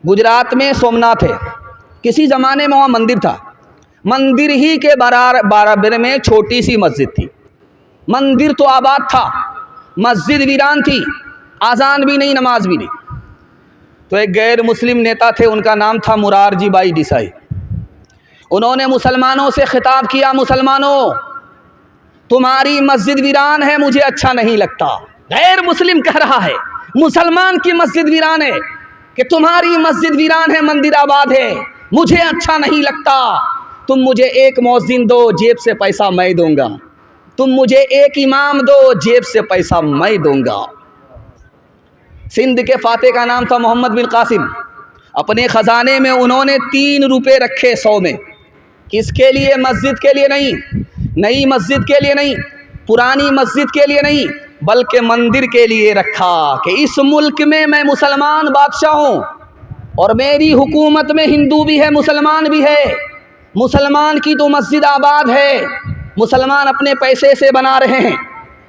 गुजरात में सोमनाथ है, किसी ज़माने में वहाँ मंदिर था। मंदिर ही के बराबर में छोटी सी मस्जिद थी। मंदिर तो आबाद था, मस्जिद वीरान थी, आज़ान भी नहीं, नमाज भी नहीं। तो एक गैर मुस्लिम नेता थे, उनका नाम था मुरारजी भाई देसाई। उन्होंने मुसलमानों से खिताब किया, मुसलमानों तुम्हारी मस्जिद वीरान है, मुझे अच्छा नहीं लगता। गैर मुस्लिम कह रहा है, मुसलमान की मस्जिद वीरान है, कि तुम्हारी मस्जिद वीरान है, मंदिर आबाद है, मुझे अच्छा नहीं लगता। तुम मुझे एक मौज़िन दो, जेब से पैसा मैं दूंगा। तुम मुझे एक इमाम दो, जेब से पैसा मैं दूंगा। सिंध के फाते का नाम था मोहम्मद बिन कासिम। अपने ख़जाने में उन्होंने 3 रुपये रखे 100 में। किसके लिए? मस्जिद के लिए नहीं, नई मस्जिद के लिए नहीं, पुरानी मस्जिद के लिए नहीं, बल्कि मंदिर के लिए रखा कि इस मुल्क में मैं मुसलमान बादशाह हूँ और मेरी हुकूमत में हिंदू भी है, मुसलमान भी है। मुसलमान की तो मस्जिद आबाद है, मुसलमान अपने पैसे से बना रहे हैं,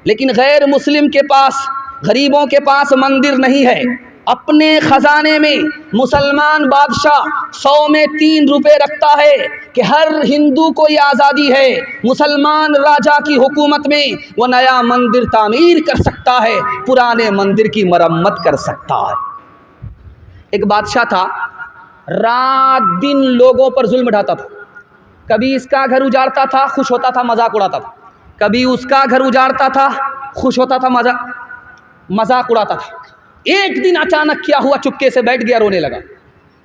लेकिन गैर मुस्लिम के पास, गरीबों के पास मंदिर नहीं है। अपने ख़जाने में मुसलमान बादशाह 100 में 3 रुपये रखता है कि हर हिंदू को ये आज़ादी है, मुसलमान राजा की हुकूमत में वो नया मंदिर तामीर कर सकता है, पुराने मंदिर की मरम्मत कर सकता है। एक बादशाह था, रात दिन लोगों पर जुल्म ढाता था। कभी इसका घर उजाड़ता था, खुश होता था, मजाक उड़ाता था। कभी उसका घर उजाड़ता था, खुश होता था, मजाक उड़ाता था। एक दिन अचानक क्या हुआ, चुपके से बैठ गया, रोने लगा।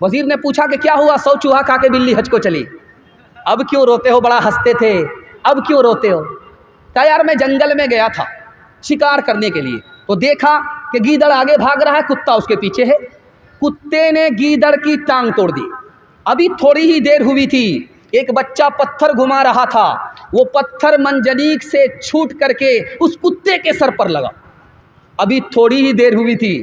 वजीर ने पूछा कि क्या हुआ? 100 चूहा खा के बिल्ली हज को चली। अब क्यों रोते हो? बड़ा हंसते थे, अब क्यों रोते हो? कहा यार मैं जंगल में गया था शिकार करने के लिए, तो देखा कि गीदड़ आगे भाग रहा है, कुत्ता उसके पीछे है। कुत्ते ने गीदड़ की टांग तोड़ दी। अभी थोड़ी ही देर हुई थी, एक बच्चा पत्थर घुमा रहा था, वो पत्थर मंजनीक से छूट करके उस कुत्ते के सर पर लगा। अभी थोड़ी ही देर हुई थी,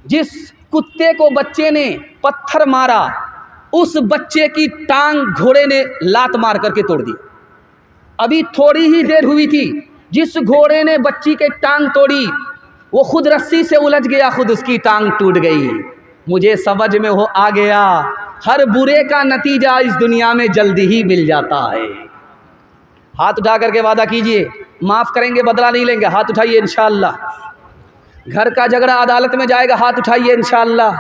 जिस कुत्ते को बच्चे ने पत्थर मारा, उस बच्चे की टांग घोड़े ने लात मार करके तोड़ दी। अभी थोड़ी ही देर हुई थी, जिस घोड़े ने बच्ची के टांग तोड़ी, वो खुद रस्सी से उलझ गया, खुद उसकी टांग टूट गई। मुझे समझ में हो आ गया, हर बुरे का नतीजा इस दुनिया में जल्दी ही मिल जाता है। हाथ उठा करके वादा कीजिए, माफ़ करेंगे, बदला नहीं लेंगे। हाथ उठाइए इंशाअल्लाह। घर का झगड़ा अदालत में जाएगा, हाथ उठाइए इंशाअल्लाह।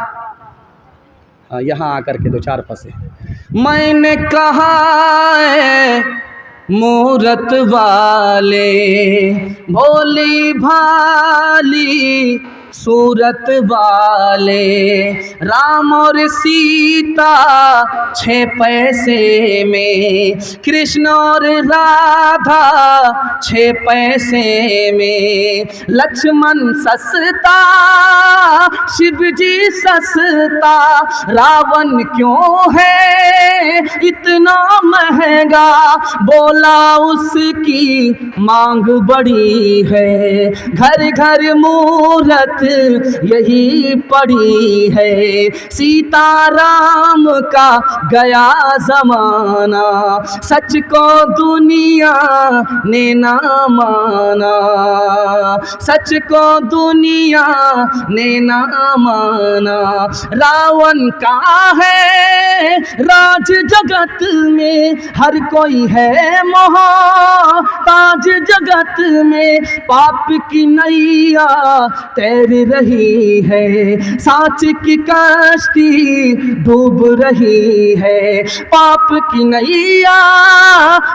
हाँ, यहाँ आकर के 2-4 फंसे। मैंने कहा है मूरत वाले, भोली भाली सूरत वाले, राम और सीता 6 पैसे में, कृष्ण और राधा 6 पैसे में, लक्ष्मण सस्ता शिव जी सस्ता, रावण क्यों है इतना महंगा, बोला उसकी मांग बड़ी है, घर घर मूरत यही पड़ी है, सीताराम का गया जमाना, सच को दुनिया ने ना माना, सच को दुनिया ने ना माना, रावण का है राज जगत में, हर कोई है मोहताज जगत में, पाप की नैया तैर रही है, साच की कश्ती डूब रही है, पाप की नैया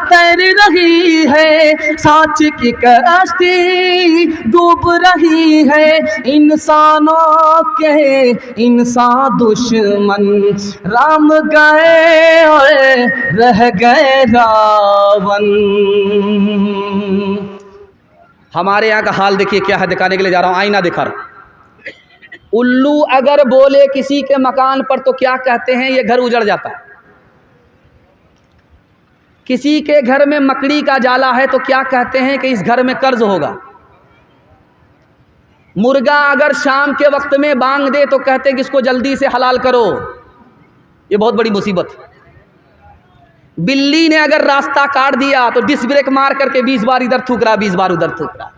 तैर रही है, साच की कश्ती डूब रही है, इंसानों के इंसान दुश्मन, राम गए और रह गए रावण। हमारे यहाँ का हाल देखिए क्या है, दिखाने के लिए जा रहा हूँ, आईना दिखा रहा हूँ। उल्लू अगर बोले किसी के मकान पर तो क्या कहते हैं? ये घर उजड़ जाता है। किसी के घर में मकड़ी का जाला है तो क्या कहते हैं? कि इस घर में कर्ज होगा। मुर्गा अगर शाम के वक्त में बांग दे तो कहते हैं कि इसको जल्दी से हलाल करो, ये बहुत बड़ी मुसीबत है। बिल्ली ने अगर रास्ता काट दिया तो डिस्क ब्रेक मार करके 20 बार इधर थूक रहा, 20 बार उधर थूक रहा।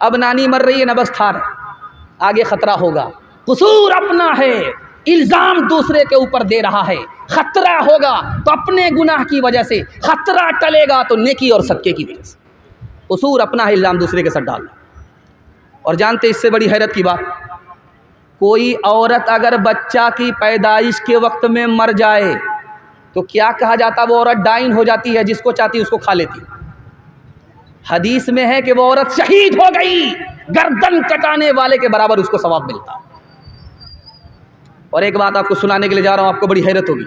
अब नानी मर रही है, नबस थार, आगे खतरा होगा। कसूर अपना है, इल्ज़ाम दूसरे के ऊपर दे रहा है। खतरा होगा तो अपने गुनाह की वजह से, खतरा टलेगा तो नेकी और सदके की वजह से। कसूर अपना है, इल्ज़ाम दूसरे के साथ डालना। और जानते इससे बड़ी हैरत की बात, कोई औरत अगर बच्चा की पैदाइश के वक्त में मर जाए तो क्या कहा जाता, वो औरत डाइन हो जाती है, जिसको चाहती उसको खा लेती। हदीस में है कि वो औरत शहीद हो गई, गर्दन कटाने वाले के बराबर उसको सवाब मिलता। और एक बात आपको सुनाने के लिए जा रहा हूँ, आपको बड़ी हैरत होगी।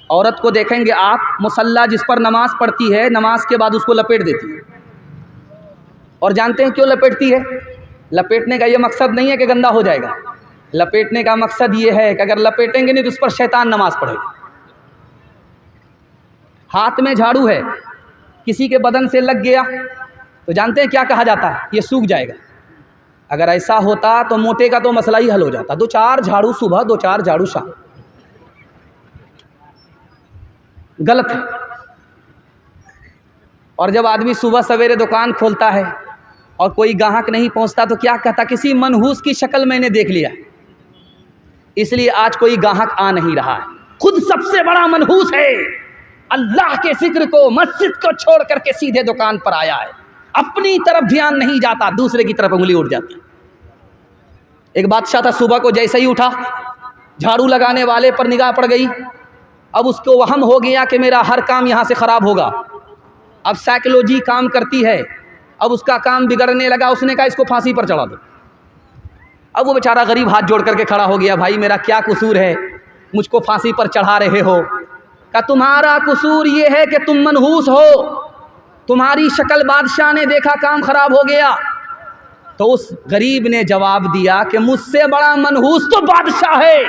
औरत को देखेंगे आप, मुसल्ला जिस पर नमाज पढ़ती है, नमाज के बाद उसको लपेट देती है। और जानते हैं क्यों लपेटती है? लपेटने का ये मकसद नहीं है कि गंदा हो जाएगा, लपेटने का मकसद ये है कि अगर लपेटेंगे नहीं तो उस पर शैतान नमाज पढ़ेगा। हाथ में झाड़ू है, किसी के बदन से लग गया तो जानते हैं क्या कहा जाता है, ये सूख जाएगा। अगर ऐसा होता तो मोटे का तो मसला ही हल हो जाता, 2-4 झाड़ू सुबह, 2-4 झाड़ू शाम। गलत है। और जब आदमी सुबह सवेरे दुकान खोलता है और कोई ग्राहक नहीं पहुंचता तो क्या कहता, किसी मनहूस की शक्ल मैंने देख लिया, इसलिए आज कोई ग्राहक आ नहीं रहा है। खुद सबसे बड़ा मनहूस है, अल्लाह के जिक्र को, मस्जिद को छोड़ करके सीधे दुकान पर आया है। अपनी तरफ ध्यान नहीं जाता, दूसरे की तरफ उंगली उठ जाती। एक बादशाह था, सुबह को जैसे ही उठा, झाड़ू लगाने वाले पर निगाह पड़ गई। अब उसको वहम हो गया कि मेरा हर काम यहाँ से ख़राब होगा। अब साइकोलॉजी काम करती है, अब उसका काम बिगड़ने लगा। उसने कहा इसको फांसी पर चढ़ा दो। अब वो बेचारा गरीब हाथ जोड़ करके खड़ा हो गया, भाई मेरा क्या कसूर है, मुझको फांसी पर चढ़ा रहे हो? का तुम्हारा कसूर ये है कि तुम मनहूस हो, तुम्हारी शक्ल बादशाह ने देखा, काम खराब हो गया। तो उस गरीब ने जवाब दिया कि मुझसे बड़ा मनहूस तो बादशाह है।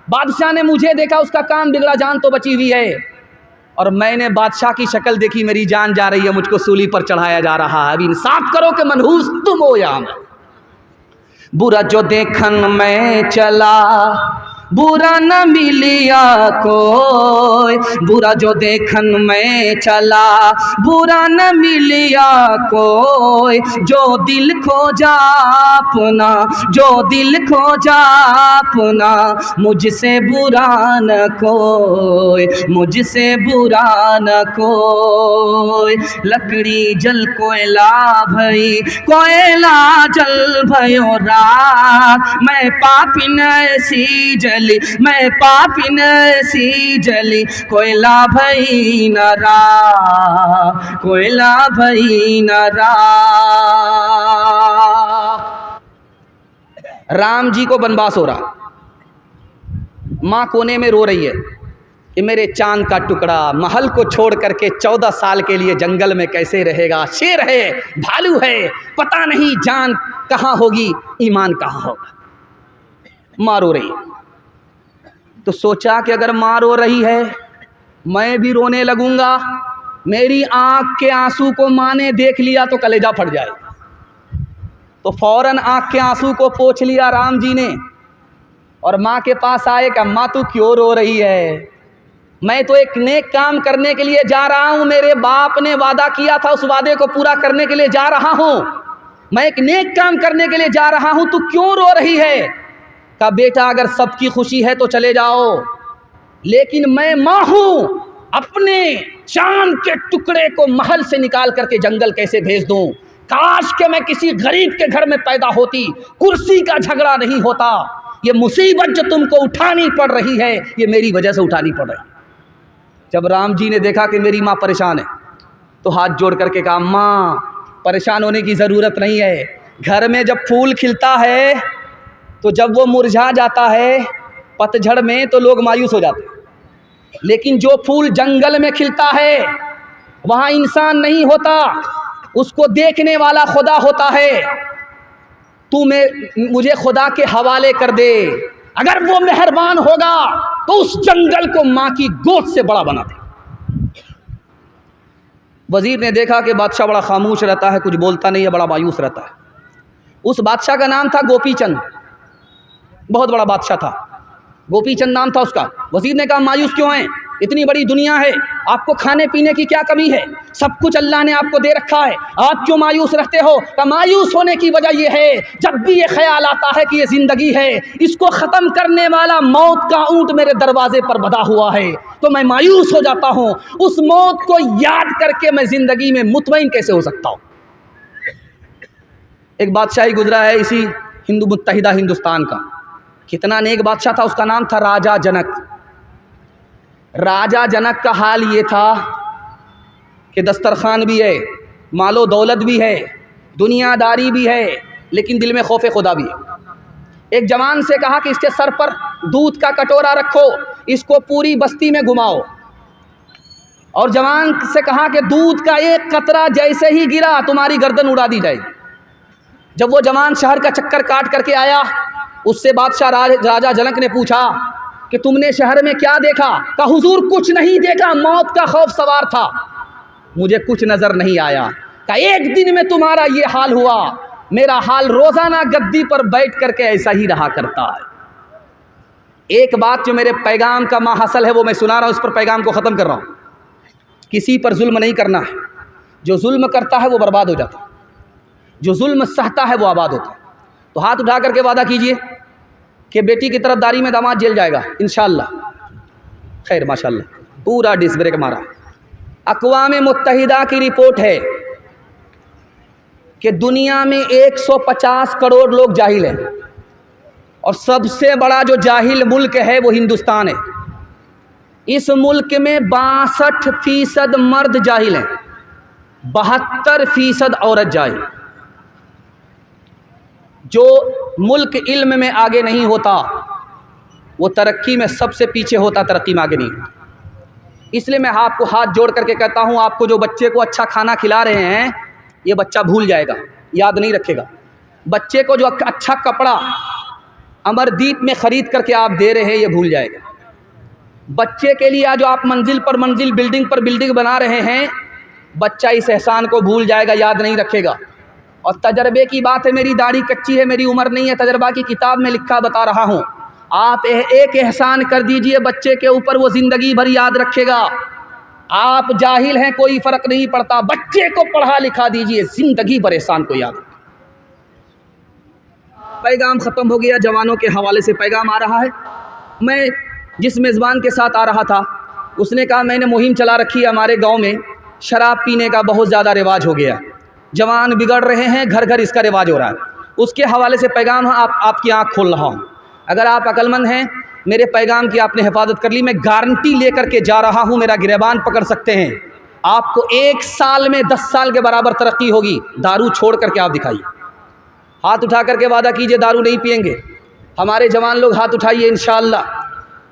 बादशाह ने मुझे देखा, उसका काम बिगड़ा, जान तो बची हुई है, और मैंने बादशाह की शक्ल देखी, मेरी जान जा रही है, मुझको सूली पर चढ़ाया जा रहा है। अब इंसाफ करो कि मनहूस तुम हो या मैं। बुरा जो देखन में चला, बुरा न मिलिया कोई, बुरा जो देखन में चला, बुरा न मिलिया कोई। जो दिल खोजा अपना, जो दिल खोजा अपना, मुझसे बुरा न कोई, मुझसे बुरा न कोई। लकड़ी जल कोयला भई, कोयला जल भयो राख, मैं पापिन ऐसी जली, मैं पापिन सी जली, कोयला भई न राख, कोयला भई न राख। राम जी को वनवास हो रहा, माँ कोने में रो रही है कि मेरे चांद का टुकड़ा महल को छोड़ करके 14 साल के लिए जंगल में कैसे रहेगा? शेर है, भालू है, पता नहीं जान कहाँ होगी, ईमान कहाँ होगा। माँ रो रही है। तो सोचा कि अगर माँ रो रही है मैं भी रोने लगूंगा, मेरी आँख के आंसू को माँ ने देख लिया तो कलेजा फट जाए। तो फौरन आँख के आंसू को पोंछ लिया राम जी ने और माँ के पास आए कि अम्मा तू क्यों रो रही है? मैं तो एक नेक काम करने के लिए जा रहा हूँ, मेरे बाप ने वादा किया था, उस वादे को पूरा करने के लिए जा रहा हूँ, मैं एक नेक काम करने के लिए जा रहा हूँ, तू क्यों रो रही है? कहा बेटा अगर सबकी खुशी है तो चले जाओ, लेकिन मैं माँ हूँ, अपने चांद के टुकड़े को महल से निकाल करके जंगल कैसे भेज दूँ? काश के मैं किसी गरीब के घर में पैदा होती, कुर्सी का झगड़ा नहीं होता। ये मुसीबत जो तुमको उठानी पड़ रही है ये मेरी वजह से उठानी पड़ रही है। जब राम जी ने देखा कि मेरी माँ परेशान है तो हाथ जोड़ करके कहा माँ परेशान होने की ज़रूरत नहीं है। घर में जब फूल खिलता है तो जब वो मुरझा जाता है पतझड़ में तो लोग मायूस हो जाते हैं, लेकिन जो फूल जंगल में खिलता है वहाँ इंसान नहीं होता, उसको देखने वाला खुदा होता है। तू मुझे खुदा के हवाले कर दे, अगर वो मेहरबान होगा तो उस जंगल को माँ की गोद से बड़ा बना दे। वजीर ने देखा कि बादशाह बड़ा खामोश रहता है, कुछ बोलता नहीं है, बड़ा मायूस रहता है। उस बादशाह का नाम था गोपीचंद, बहुत बड़ा बादशाह था, गोपीचंद नाम था उसका। वजीर ने कहा मायूस क्यों हैं? इतनी बड़ी दुनिया है, आपको खाने पीने की क्या कमी है? सब कुछ अल्लाह ने आपको दे रखा है, आप क्यों मायूस रहते हो? तो मायूस होने की वजह यह है, जब भी ये ख्याल आता है कि ये ज़िंदगी है, इसको ख़त्म करने वाला मौत का ऊँट मेरे दरवाजे पर बंधा हुआ है, तो मैं मायूस हो जाता हूँ। उस मौत को याद करके मैं ज़िंदगी में मुतमईन कैसे हो सकता हूँ? एक बादशाही गुजरा है इसी हिंदू मुत्तहिदा हिंदुस्तान का, कितना नेक बादशाह था, उसका नाम था राजा जनक। राजा जनक का हाल ये था कि दस्तरखान भी है, मालो दौलत भी है, दुनियादारी भी है, लेकिन दिल में खौफ खुदा भी है। एक जवान से कहा कि इसके सर पर दूध का कटोरा रखो, इसको पूरी बस्ती में घुमाओ, और जवान से कहा कि दूध का एक कतरा जैसे ही गिरा तुम्हारी गर्दन उड़ा दी जाएगी। जब वो जवान शहर का चक्कर काट करके आया, उससे बादशाह राजा जनक ने पूछा कि तुमने शहर में क्या देखा? कहा हुजूर कुछ नहीं देखा, मौत का खौफ सवार था, मुझे कुछ नज़र नहीं आया। कहा एक दिन में तुम्हारा ये हाल हुआ, मेरा हाल रोज़ाना गद्दी पर बैठ करके ऐसा ही रहा करता है। एक बात जो मेरे पैगाम का माहसल है वो मैं सुना रहा हूँ, उस पर पैगाम को ख़त्म कर रहा हूँ। किसी पर जुल्म नहीं करना है, जो जुल्म करता है वो बर्बाद हो जाता है, जो जुल्म सहता है वो आबाद होता है। तो हाथ उठा करके वादा कीजिए कि बेटी की तरफदारी में दामाद जेल जाएगा इंशाअल्लाह। खैर माशाअल्लाह, पूरा डिस्क ब्रेक मारा। अक़वाम मुत्तहिदा की रिपोर्ट है कि दुनिया में 150 करोड़ लोग जाहिल हैं, और सबसे बड़ा जो जाहिल मुल्क है वो हिंदुस्तान है। इस मुल्क में 62% मर्द जाहिल हैं, 72% औरत जाहिल। जो मुल्क इल्म में आगे नहीं होता वो तरक्की में सबसे पीछे होता, तरक्की में आगे नहीं होता। इसलिए मैं आपको हाथ जोड़ करके कहता हूँ, आपको जो बच्चे को अच्छा खाना खिला रहे हैं ये बच्चा भूल जाएगा, याद नहीं रखेगा। बच्चे को जो अच्छा कपड़ा अमरदीप में ख़रीद करके आप दे रहे हैं ये भूल जाएगा। बच्चे के लिए आज जो आप मंजिल पर मंजिल, बिल्डिंग पर बिल्डिंग बना रहे हैं, बच्चा इस एहसान को भूल जाएगा, याद नहीं रखेगा। और तजर्बे की बात है, मेरी दाढ़ी कच्ची है, मेरी उम्र नहीं है, तजर्बा की किताब में लिखा बता रहा हूँ। आप एक एहसान कर दीजिए बच्चे के ऊपर, वो ज़िंदगी भर याद रखेगा। आप जाहिल हैं कोई फ़र्क नहीं पड़ता, बच्चे को पढ़ा लिखा दीजिए, ज़िंदगी भर एहसान को याद रखें। पैगाम ख़त्म हो गया, जवानों के हवाले से पैगाम आ रहा है। मैं जिस मेज़बान के साथ आ रहा था उसने कहा मैंने मुहिम चला रखी है, हमारे गाँव में शराब पीने का बहुत ज़्यादा रिवाज हो गया, जवान बिगड़ रहे हैं, घर घर इसका रिवाज हो रहा है। उसके हवाले से पैगाम आपकी आँख खोल रहा हूँ। अगर आप अक्लमंद हैं, मेरे पैगाम की आपने हिफाजत कर ली, मैं गारंटी लेकर के जा रहा हूँ, मेरा गिरबान पकड़ सकते हैं। आपको 1 साल में 10 साल के बराबर तरक्की होगी। दारू छोड़ करके आप दिखाइए, हाथ उठा करके वादा कीजिए दारू नहीं पिएंगे। हमारे जवान लोग हाथ उठाइए, इंशाअल्लाह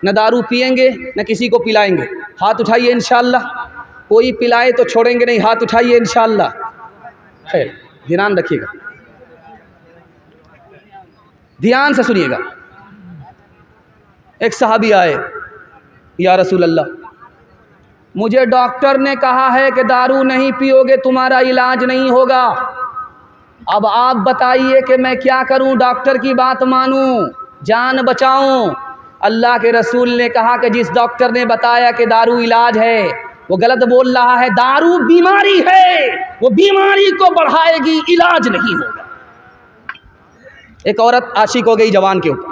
न दारू पिएंगे न किसी को पिलाएंगे। हाथ उठाइए इंशाअल्लाह, कोई पिलाए तो छोड़ेंगे नहीं, हाथ उठाइए इंशाअल्लाह। खैर ध्यान रखिएगा, ध्यान से सुनिएगा। एक सहाबी आए, या रसूल अल्लाह, मुझे डॉक्टर ने कहा है कि दारू नहीं पियोगे तुम्हारा इलाज नहीं होगा, अब आप बताइए कि मैं क्या करूं, डॉक्टर की बात मानूं, जान बचाऊं? अल्लाह के रसूल ने कहा कि जिस डॉक्टर ने बताया कि दारू इलाज है वो गलत बोल रहा है। दारू बीमारी है, वो बीमारी को बढ़ाएगी, इलाज नहीं होगा। एक औरत आशिक हो गई जवान के ऊपर,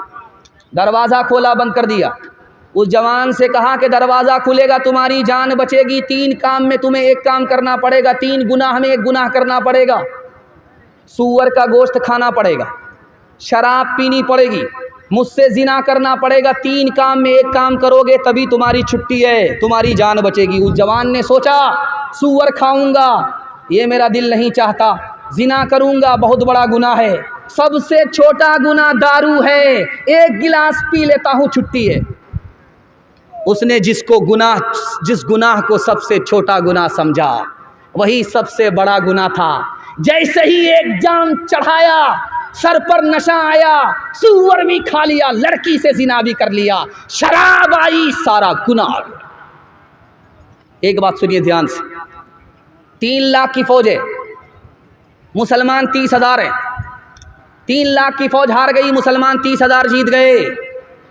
दरवाज़ा खोला, बंद कर दिया। उस जवान से कहा कि दरवाज़ा खुलेगा तुम्हारी जान बचेगी, 3 काम में तुम्हें एक काम करना पड़ेगा, 3 गुनाह में एक गुनाह करना पड़ेगा। सूअर का गोश्त खाना पड़ेगा, शराब पीनी पड़ेगी, मुझसे जिना करना पड़ेगा। 3 काम में एक काम करोगे तभी तुम्हारी छुट्टी है, तुम्हारी जान बचेगी। उस जवान ने सोचा सूअर खाऊंगा, ये मेरा दिल नहीं चाहता, जिना करूंगा बहुत बड़ा गुनाह है, सबसे छोटा गुनाह दारू है, 1 गिलास पी लेता हूँ छुट्टी है। उसने जिस गुनाह को सबसे छोटा गुनाह समझा वही सबसे बड़ा गुनाह था। जैसे ही एक जाम चढ़ाया, सर पर नशा आया, सूअर भी खा लिया, लड़की से जिना भी कर लिया, शराब आई, सारा गुनाह। एक बात सुनिए ध्यान से, 3 लाख की फौज है, मुसलमान 30,000 हैं। 3 लाख की फौज हार गई, मुसलमान 30,000 जीत गए।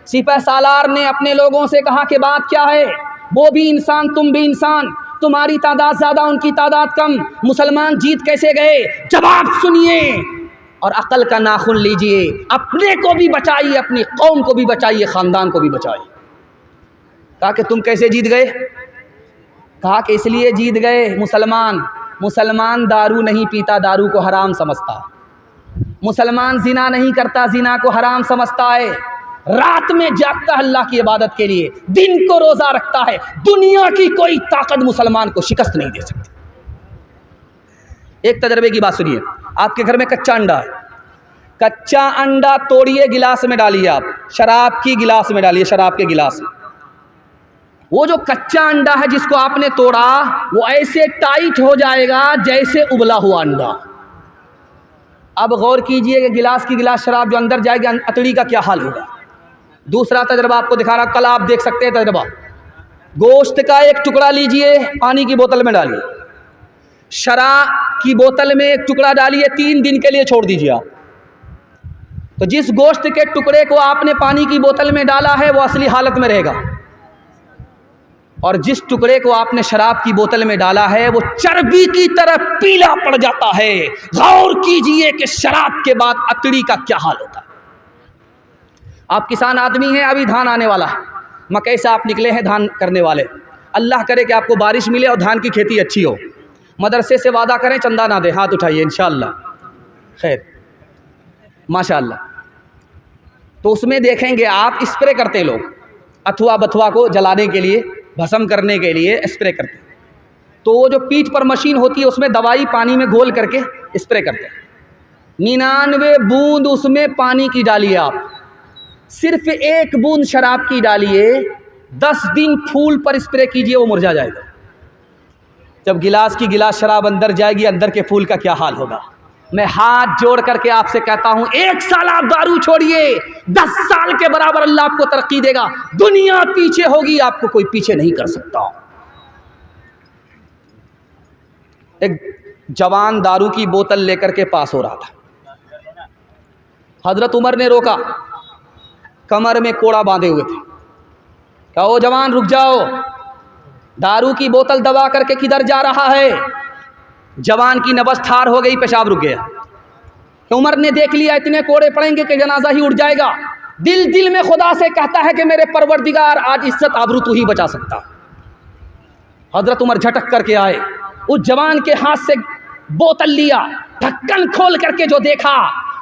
सिपह सालार ने अपने लोगों से कहा कि बात क्या है? वो भी इंसान, तुम भी इंसान, तुम्हारी तादाद ज़्यादा, उनकी तादाद कम, मुसलमान जीत कैसे गए? जवाब सुनिए और अक्ल का नाखून लीजिए, अपने को भी बचाइए, अपनी कौम को भी बचाइए, ख़ानदान को भी बचाइए। कहा कि तुम कैसे जीत गए? कहा कि इसलिए जीत गए, मुसलमान दारू नहीं पीता, दारू को हराम समझता है। मुसलमान जिना नहीं करता, जिना को हराम समझता है। रात में जागता है अल्लाह की इबादत के लिए, दिन को रोज़ा रखता है। दुनिया की कोई ताकत मुसलमान को शिकस्त नहीं दे सकती। एक तजर्बे की बात सुनिए, आपके घर में कच्चा अंडा है, कच्चा अंडा तोड़िए, गिलास में डालिए, आप शराब की गिलास में डालिए, शराब के गिलास में। वो जो कच्चा अंडा है जिसको आपने तोड़ा, वो ऐसे टाइट हो जाएगा जैसे उबला हुआ अंडा। अब गौर कीजिए कि गिलास की गिलास शराब जो अंदर जाएगी, अतड़ी का क्या हाल होगा। दूसरा तजर्बा आपको दिखा रहा, कल आप देख सकते हैं तजर्बा। गोश्त का एक टुकड़ा लीजिए, पानी की बोतल में डालिए, शराब की बोतल में एक टुकड़ा डालिए, 3 दिन के लिए छोड़ दीजिए आप। तो जिस गोश्त के टुकड़े को आपने पानी की बोतल में डाला है वो असली हालत में रहेगा, और जिस टुकड़े को आपने शराब की बोतल में डाला है वो चर्बी की तरह पीला पड़ जाता है। गौर कीजिए कि शराब के बाद अतड़ी का क्या हाल होता है। आप किसान आदमी हैं, अभी धान आने वाला है, मकई से आप निकले हैं धान करने वाले। अल्लाह करे कि आपको बारिश मिले और धान की खेती अच्छी हो। मदरसे से वादा करें चंदा ना दे, हाथ उठाइए इंशाअल्लाह। खैर माशाअल्लाह। तो उसमें देखेंगे आप स्प्रे करते लोग, अथवा बथुआ को जलाने के लिए, भस्म करने के लिए स्प्रे करते। तो वो जो पीठ पर मशीन होती है उसमें दवाई पानी में घोल करके स्प्रे करते हैं। 99 बूंद उसमें पानी की डालिए आप, सिर्फ 1 बूंद शराब की डालिए, 10 दिन फूल पर स्प्रे कीजिए, वो मुरझा जाएगा। जब गिलास की गिलास शराब अंदर जाएगी, अंदर के फूल का क्या हाल होगा। मैं हाथ जोड़ करके आपसे कहता हूं, 1 साल आप दारू छोड़िए, 10 साल के बराबर अल्लाह आपको तरक्की देगा। दुनिया पीछे होगी, आपको कोई पीछे नहीं कर सकता। एक जवान दारू की बोतल लेकर के पास हो रहा था। हजरत उमर ने रोका, कमर में कोड़ा बांधे हुए थे। कहा ओ जवान रुक जाओ, दारू की बोतल दबा करके किधर जा रहा है। जवान की नब्ज ठार हो गई, पेशाब रुक गया। तो उमर ने देख लिया इतने कोड़े पड़ेंगे कि जनाजा ही उठ जाएगा। दिल में खुदा से कहता है कि मेरे परवरदिगार आज इज्जत आबरू तू ही बचा सकता। हजरत उमर झटक करके आए, उस जवान के हाथ से बोतल लिया, ढक्कन खोल करके जो देखा,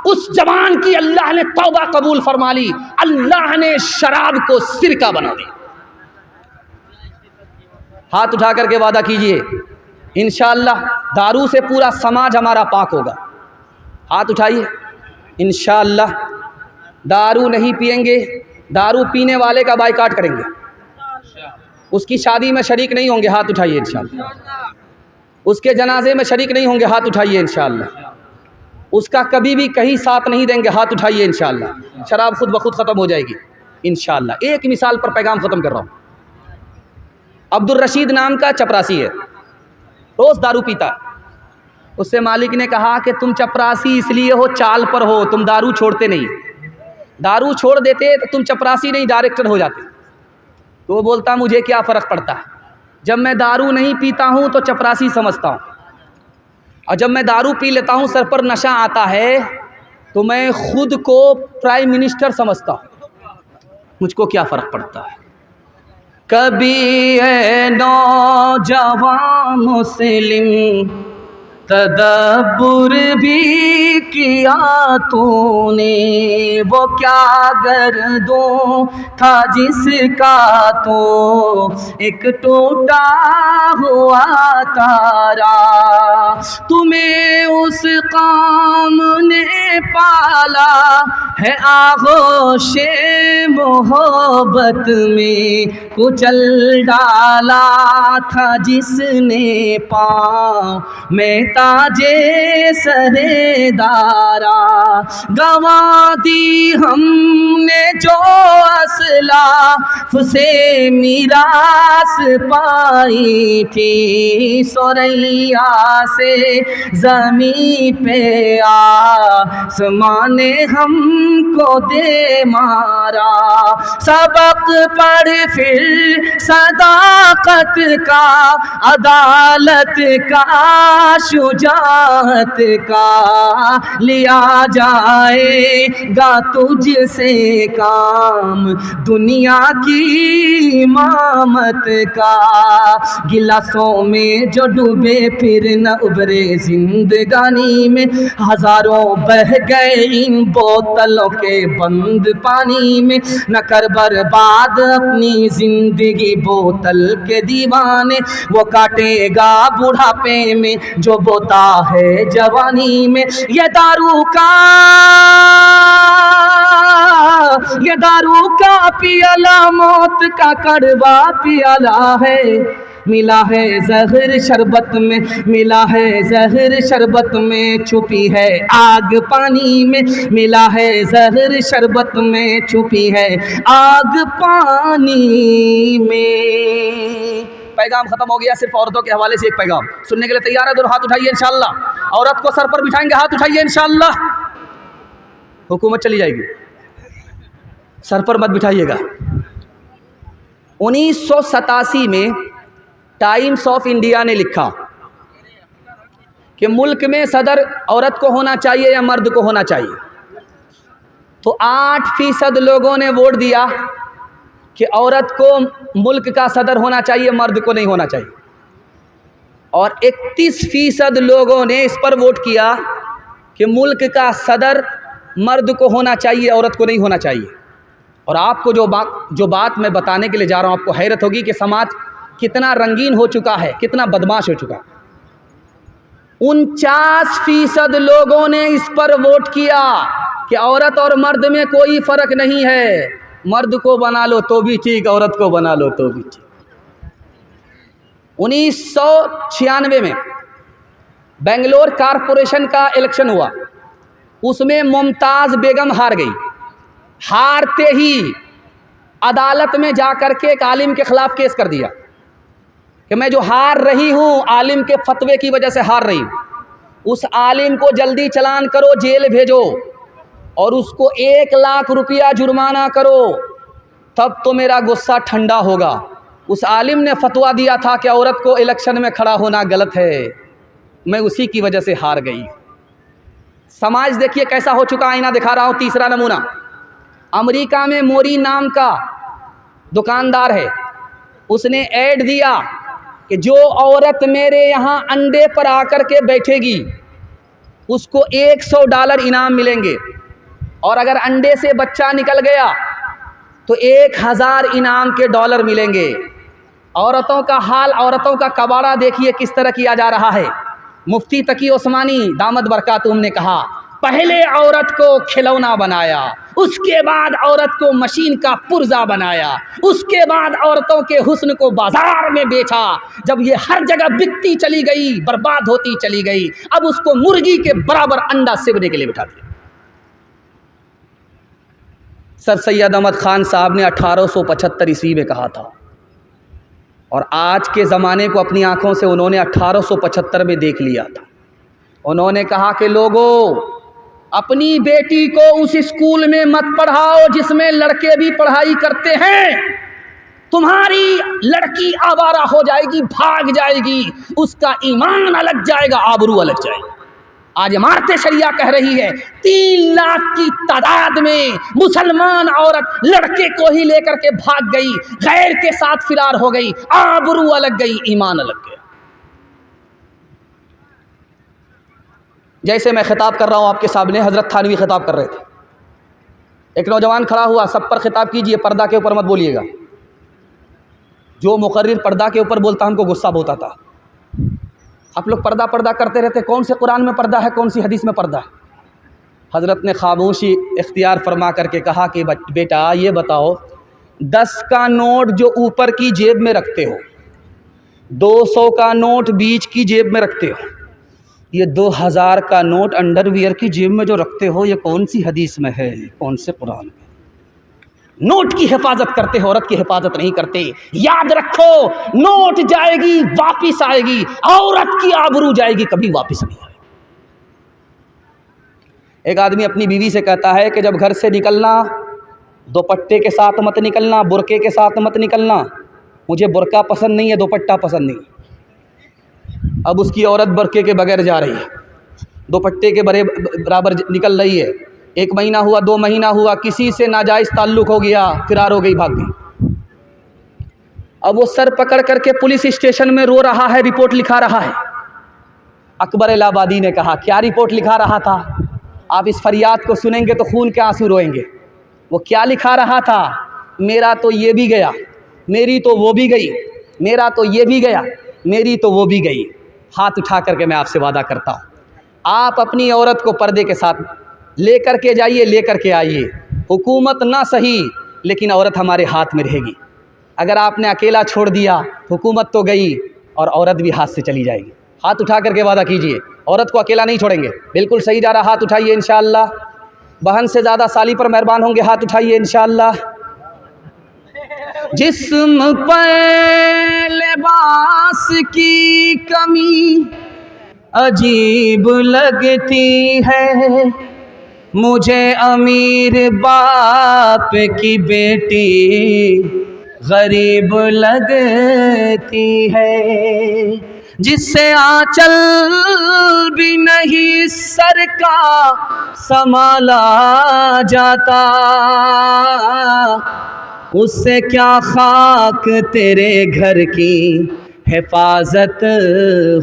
उस जवान की अल्लाह ने तौबा कबूल फरमा ली। अल्लाह ने शराब को सिरका बना दिया। हाथ उठा करके वादा कीजिए, इंशाअल्लाह दारू से पूरा समाज हमारा पाक होगा। हाथ उठाइए, इंशाअल्लाह दारू नहीं पिएंगे, दारू पीने वाले का बाइकाट करेंगे, उसकी शादी में शरीक नहीं होंगे। हाथ उठाइए इंशाअल्लाह। उसके जनाजे में शरीक नहीं होंगे। हाथ उठाइए इंशाअल्लाह। उसका कभी भी कहीं साथ नहीं देंगे। हाथ उठाइए इंशाअल्लाह। शराब खुद ब खुद ख़त्म हो जाएगी इंशाअल्लाह। एक मिसाल पर पैगाम ख़त्म कर रहा हूँ। अब्दुल रशीद नाम का चपरासी है, रोज़ दारू पीता। उससे मालिक ने कहा कि तुम चपरासी इसलिए हो, चाल पर हो, तुम दारू छोड़ते नहीं। दारू छोड़ देते तो तुम चपरासी नहीं डायरेक्टर हो जाते। तो वो बोलता मुझे क्या फ़र्क पड़ता है, जब मैं दारू नहीं पीता हूँ तो चपरासी समझता हूँ, और जब मैं दारू पी लेता हूँ सर पर नशा आता है तो मैं खुद को प्राइम मिनिस्टर समझता हूँ, मुझको क्या फ़र्क पड़ता है। कभी है नौजवान मुस्लिम तदब्बुर भी किया तूने, वो क्या गर्दों था जिसका तो एक टूटा हुआ तारा। तुम्हें उस काम ने पाला है आगोशे मोहब्बत में, कुचल डाला था जिसने पाँव में ताजे सरेदारा। गवा दी हमने जो असलाफ से मीरास पाई थी, सोरैया से ज़मीं पे आसमां ने हमको दे मारा। सबक पढ़ फिर सदाकत का, अदालत का, शुजाअत का, लिया जाएगा तुझसे काम दुनिया की इमामत का। गिलासों में जो डूबे फिर न उभरे जिंदगानी में, हजारों बह गए इन बोतलों के बंद पानी में। न कर बर्बाद अपनी जिंदगी बोतल के दीवाने, वो काटेगा बुढ़ापे में जो बोता है जवानी में। ये दारू का पियाला मौत का कड़वा पियाला है। मिला है जहर शरबत में, मिला है जहर शरबत में, छुपी है आग पानी में। मिला है जहर शरबत में, छुपी है आग पानी में। पैगाम खत्म हो गया। सिर्फ औरतों के हवाले से एक पैगाम सुनने के लिए तैयार है? दोनों हाथ उठाइए इंशाअल्लाह। औरत को सर पर बिठाएंगे, हाथ उठाइए इंशाअल्लाह। हुकूमत चली जाएगी, सर पर मत बिठाइएगा। 1987 में टाइम्स ऑफ इंडिया ने लिखा कि मुल्क में सदर औरत को होना चाहिए या मर्द को होना चाहिए। तो 8% लोगों ने वोट दिया कि औरत को मुल्क का सदर होना चाहिए, मर्द को नहीं होना चाहिए। और 31% लोगों ने इस पर वोट किया कि मुल्क का सदर मर्द को होना चाहिए, औरत को नहीं होना चाहिए। और आपको जो बात मैं बताने के लिए जा रहा हूँ, आपको हैरत होगी कि समाज कितना रंगीन हो चुका है, कितना बदमाश हो चुका है। 49% लोगों ने इस पर वोट किया कि औरत और मर्द में कोई फ़र्क नहीं है, मर्द को बना लो तो भी ठीक, औरत को बना लो तो भी ठीक। 1996 में बेंगलोर कारपोरेशन का इलेक्शन हुआ, उसमें मुमताज़ बेगम हार गई। हारते ही अदालत में जा कर के एक आलिम के ख़िलाफ़ केस कर दिया कि मैं जो हार रही हूँ, आलिम के फतवे की वजह से हार रही हूँ, उस आलिम को जल्दी चालान करो, जेल भेजो और उसको 1 लाख रुपया जुर्माना करो, तब तो मेरा गुस्सा ठंडा होगा। उस आलिम ने फतवा दिया था कि औरत को इलेक्शन में खड़ा होना गलत है, मैं उसी की वजह से हार गई। समाज देखिए कैसा हो चुका, आईना दिखा रहा हूँ। तीसरा नमूना, अमेरिका में मोरी नाम का दुकानदार है, उसने ऐड दिया कि जो औरत मेरे यहाँ अंडे पर आकर के बैठेगी उसको $100 इनाम मिलेंगे, और अगर अंडे से बच्चा निकल गया तो 1000 इनाम के डॉलर मिलेंगे। औरतों का हाल, औरतों का कबाड़ा देखिए किस तरह किया जा रहा है। मुफ्ती तकी उस्मानी दामद बरकातुहू ने कहा, पहले औरत को खिलौना बनाया, उसके बाद औरत को मशीन का पुर्जा बनाया, उसके बाद औरतों के हुस्न को बाजार में बेचा। जब ये हर जगह बिकती चली गई, बर्बाद होती चली गई, अब उसको मुर्गी के बराबर अंडा सेवने के लिए बिठा दिया। सर सैयद अहमद ख़ान साहब ने 1875 ईस्वी में कहा था, और आज के ज़माने को अपनी आँखों से उन्होंने 1875 में देख लिया था। उन्होंने कहा कि लोगों, अपनी बेटी को उस स्कूल में मत पढ़ाओ जिसमें लड़के भी पढ़ाई करते हैं। तुम्हारी लड़की आवारा हो जाएगी, भाग जाएगी, उसका ईमान अलग जाएगा, आबरू अलग जाएगी। आज इमारत शरिया कह रही है 3 लाख की तादाद में मुसलमान औरत लड़के को ही लेकर के भाग गई, गैर के साथ फिरार हो गई, आबरू अलग गई, ईमान अलग गया। जैसे मैं खिताब कर रहा हूँ आपके सामने, हज़रत थानवी खिताब कर रहे थे। एक नौजवान खड़ा हुआ, सब पर खिताब कीजिए, पर्दा के ऊपर मत बोलिएगा। जो मुकर्रिर पर्दा के ऊपर बोलता हमको गुस्सा बहुत आता। आप लोग पर्दा पर्दा करते रहते, कौन से कुरान में पर्दा है, कौन सी हदीस में पर्दा है? हज़रत ने खामोशी इख्तियार फरमा करके कहा कि बेटा ये बताओ, 10 का नोट जो ऊपर की जेब में रखते हो, 200 का नोट बीच की जेब में रखते हो, ये 2000 का नोट अंडरवियर की जेब में जो रखते हो, ये कौन सी हदीस में है, कौन से कुरान में? नोट की हिफाजत करते हो, औरत की हिफाजत नहीं करते। याद रखो, नोट जाएगी वापिस आएगी, औरत की आबरू जाएगी कभी वापिस नहीं आएगी। एक आदमी अपनी बीवी से कहता है कि जब घर से निकलना दुपट्टे के साथ मत निकलना, बुरके के साथ मत निकलना। मुझे बुरका पसंद नहीं है, दुपट्टा पसंद नहीं। अब उसकी औरत बुरके के बगैर जा रही है, दुपट्टे के बराबर निकल रही है। 1 महीना हुआ, 2 महीना हुआ, किसी से नाजायज़ ताल्लुक़ हो गया, फरार हो गई, भाग गई। अब वो सर पकड़ करके पुलिस स्टेशन में रो रहा है, रिपोर्ट लिखा रहा है। अकबर इलाहाबादी ने कहा, क्या रिपोर्ट लिखा रहा था? आप इस फरियाद को सुनेंगे तो खून के आंसू रोएंगे। वो क्या लिखा रहा था? मेरा तो ये भी गया, मेरी तो वो भी गई, मेरा तो ये भी गया, मेरी तो वो भी गई। हाथ उठा करके मैं आपसे वादा करता हूँ, आप अपनी औरत को पर्दे के साथ लेकर के जाइए, लेकर के आइए। हुकूमत ना सही, लेकिन औरत हमारे हाथ में रहेगी। अगर आपने अकेला छोड़ दिया, हुकूमत तो गई और औरत भी हाथ से चली जाएगी। हाथ उठा करके वादा कीजिए, औरत को अकेला नहीं छोड़ेंगे। बिल्कुल सही जा रहा, हाथ उठाइए इंशाअल्लाह। बहन से ज़्यादा साली पर मेहरबान होंगे, हाथ उठाइए इंशाअल्लाह। जिस्म पे लिबास की कमी अजीब लगती है, मुझे अमीर बाप की बेटी गरीब लगती है। जिससे आंचल भी नहीं सर का संभाला जाता, उससे क्या खाक तेरे घर की हिफाजत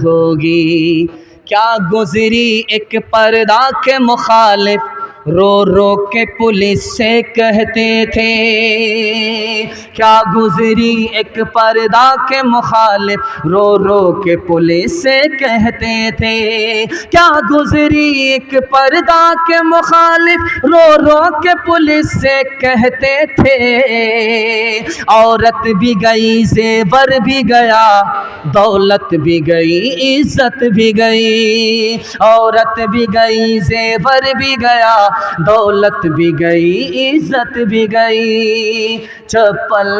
होगी। क्या गुजरी एक पर्दा के मुखालिफ रो रो के पुलिस से कहते थे, क्या गुजरी एक पर्दा के मुखालिफ रो रो के पुलिस से कहते थे, क्या गुजरी एक पर्दा के मुखालिफ रो रो के पुलिस से कहते थे। औरत भी गई, जेवर भी गया, दौलत भी गई, इज्जत भी गई। औरत भी गई, जेवर भी गया, दौलत भी गई, इज्जत भी गई। चप्पल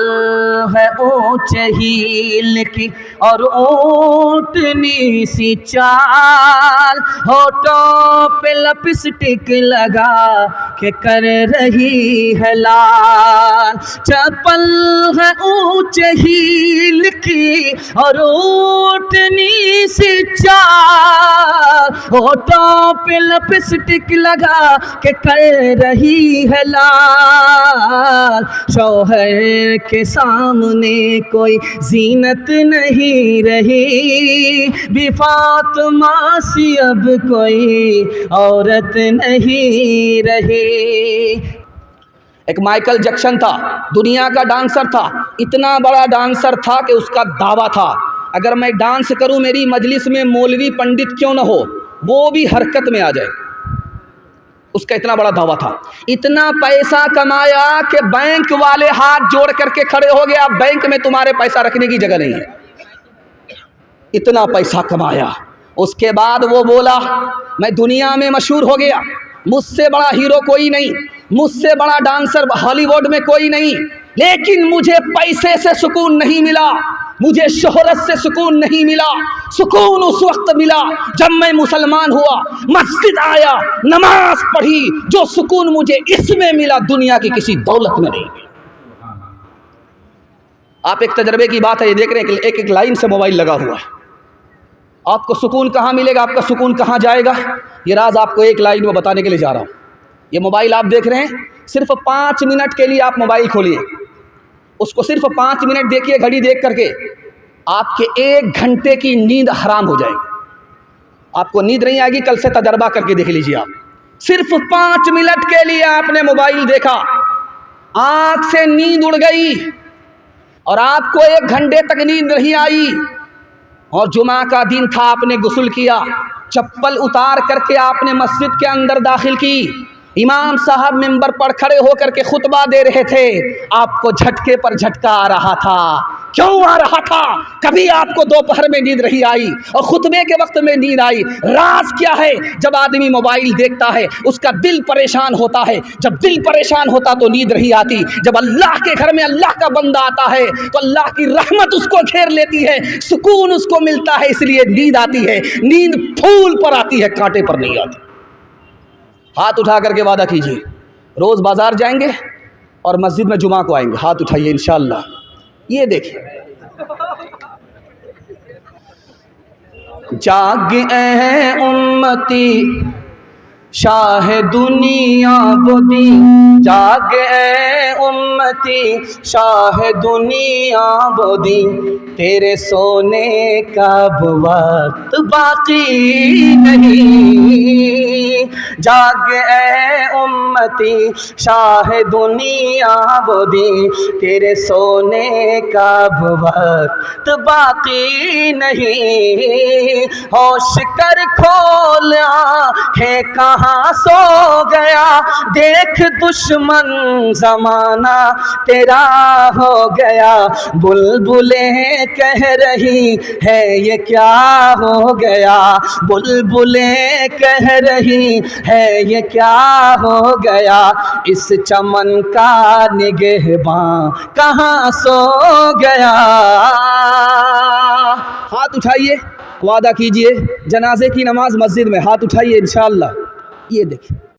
है ऊंचे हील की और ऊंटनी सी चाल, होठों पे लिपस्टिक लगा के कर रही है लाल। चप्पल है ऊंचे हील की और ऊंटनी सी चाल, होठों पे लिपस्टिक लगा के कर रही है लाल। शौहर के सामने कोई जीनत नहीं रही, भी फातिमा सी अब कोई औरत नहीं रही। एक माइकल जैक्सन था, दुनिया का डांसर था, इतना बड़ा डांसर था कि उसका दावा था, अगर मैं डांस करूं मेरी मजलिस में मौलवी पंडित क्यों ना हो, वो भी हरकत में आ जाए। उसका इतना बड़ा दावा था। इतना पैसा कमाया कि बैंक वाले हाथ जोड़ करके खड़े हो गया, बैंक में तुम्हारे पैसा रखने की जगह नहीं है। इतना पैसा कमाया। उसके बाद वो बोला, मैं दुनिया में मशहूर हो गया, मुझसे बड़ा हीरो कोई नहीं, मुझसे बड़ा डांसर हॉलीवुड में कोई नहीं, लेकिन मुझे पैसे से सुकून नहीं मिला, मुझे शोहरत से सुकून नहीं मिला। सुकून उस वक्त मिला जब मैं मुसलमान हुआ, मस्जिद आया, नमाज पढ़ी। जो सुकून मुझे इसमें मिला, दुनिया की किसी दौलत में नहीं मिला। आप एक तजर्बे की बात है, ये देख रहे हैं एक एक लाइन से मोबाइल लगा हुआ है। आपको सुकून कहाँ मिलेगा, आपका सुकून कहाँ जाएगा, ये राज आपको एक लाइन में बताने के लिए जा रहा हूँ। ये मोबाइल आप देख रहे हैं, सिर्फ 5 मिनट के लिए आप मोबाइल खोलिए, उसको सिर्फ 5 मिनट देखिए, घड़ी देख करके आपके 1 घंटे की नींद हराम हो जाएगी। आपको नींद नहीं आएगी, कल से तजर्बा करके देख लीजिए आप। सिर्फ 5 मिनट के लिए आपने मोबाइल देखा, आँख से नींद उड़ गई और आपको 1 घंटे तक नींद नहीं आई। और जुमा का दिन था, आपने गुस्ल किया, चप्पल उतार करके आपने मस्जिद के अंदर दाखिल की इमाम साहब मिंबर पर खड़े होकर के खुतबा दे रहे थे, आपको झटके पर झटका आ रहा था। क्यों आ रहा था? कभी आपको दोपहर में नींद नहीं आई और खुतबे के वक्त में नींद आई। राज क्या है? जब आदमी मोबाइल देखता है उसका दिल परेशान होता है, जब दिल परेशान होता तो नींद नहीं आती। जब अल्लाह के घर में अल्लाह का बंदा आता है तो अल्लाह की रहमत उसको घेर लेती है, सुकून उसको मिलता है, इसलिए नींद आती है। नींद फूल पर आती है, कांटे पर नहीं आती। हाथ उठा करके वादा कीजिए, रोज़ बाज़ार जाएंगे और मस्जिद में जुमा को आएंगे। हाथ उठाइए इंशाअल्लाह। ये देखिए, जाग ऐ उम्मती शाह दुनिया बोदी, जाग ऐ उम्मती शाह दुनिया बोदी, तेरे सोने का वक्त बाकी नहीं। जाग ऐ उम्मती शाह दुनिया बोदी, तेरे सोने का वक्त बाकी नहीं। होश कर खोल आंखें कहाँ सो गया, देख दुश्मन ज़माना तेरा हो गया। बुलबुलें कह रही है ये क्या हो गया, बुलबुलें कह रही है ये क्या हो गया। इस चमन का निगहबां कहाँ सो गया। हाथ उठाइए, वादा कीजिए जनाजे की नमाज मस्जिद में, हाथ उठाइए इंशाअल्लाह। ये देखिए।